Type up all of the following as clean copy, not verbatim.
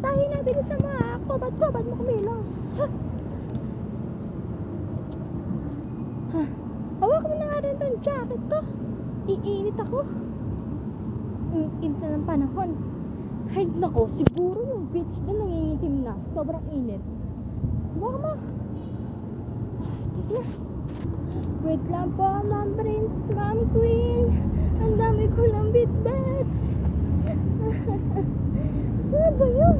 Tayo na, bilis sa mga kobat-kobat mo kumilos. Hawak mo na nga rin tong jacket ko. Iinit ako. Ang init na ng panahon. Ay nako, siguro yung beach na nangingitim na. Sobrang init. Hawak mo. Dito na. Wait lang po, Ma'am Prince, Ma'am Queen. Ang dami ko ng bitbit. Saan ba yun?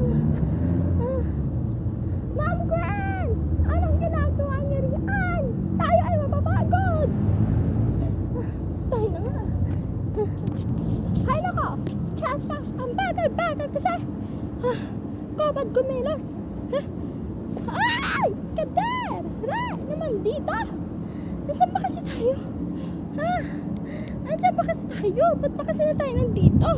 Ma'am Queen! Anong ginagawa niyo riyan? Tayo ay mapapagod! Tayo na nga. Hay nako! Chasta! Ang bagal-bagal kasi! Kapag gumilos! Ay! Kader! Re! Naman dito! Nasaan ba kasi tayo? Andiyan ba kasi tayo? Ba't ba kasi na tayo nandito?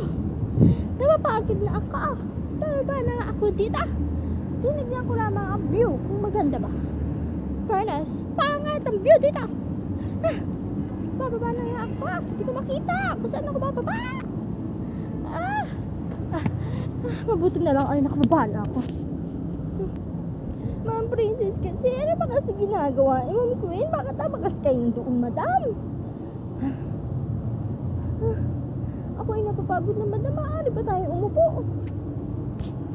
Napapagod na ako. Baba na nga ako dito. Tinignan ko lamang ang view kung maganda ba. Fairness, pangat ang view dito. Bababa na nga ako. Hindi ko makita kung saan ako bababa. Mabuti na lang ay nakababa na ako. Ma'am Princess kasi, ano ba kasi ginagawa? Ma'am Queen, bakit tama kasi kayo nandoon, madam? Ako ay napapagod na, madam. Maaari ba tayo umupo?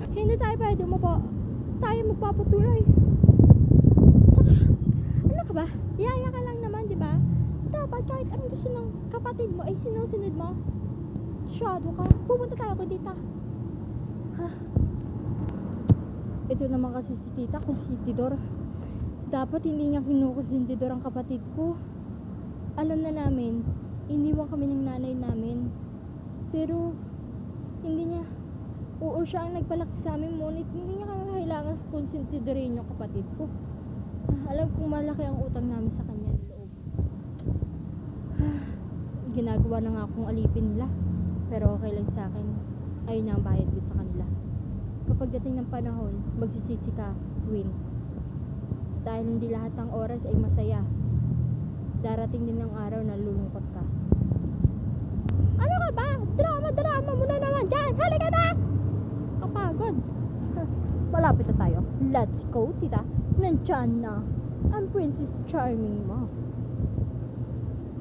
Hindi tayo pwede umupo. Tayo magpapatuloy. Saka, ano ka ba? Yaya ka lang naman, di ba? Dapat kahit anong gusto ng kapatid mo ay sinusunod mo. Shadow ka. Pupunta tayo ko dito. Ito naman kasi si tita, konsentidor. Dapat hindi niya kinukonsentidor ang kapatid ko. Alam na namin, iniwan kami ng nanay namin. Pero, hindi niya, oo siya ang nagpalaki sa amin, ngunit hindi niya kailangan konsentidorin yung kapatid ko. Alam kong malaki ang utang namin sa kanya ng loob. Ginagawa na nga akong alipin nila. Pero okay lang sa akin, ayun na ang bayad ko sa kanila. Kapag dating ng panahon, magsisisi ka, Queen. Dahil hindi lahat ng oras ay masaya. Darating din ang araw na lulungkot ka. Ano ka ba? Drama mo na naman dyan! Halika na! Kapagod. Malapit na tayo. Let's go, tita. Nandyan na ang Princess Charming mo.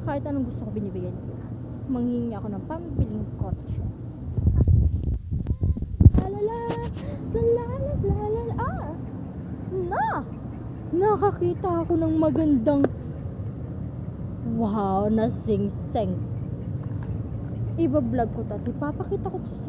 Kahit anong gusto ko binibigyan nila. Manghingi ako ng pambiling kotse. Nakakita ako ng magandang wow na sing-sing. Iba-vlog ko to. Ipapakita ko to sa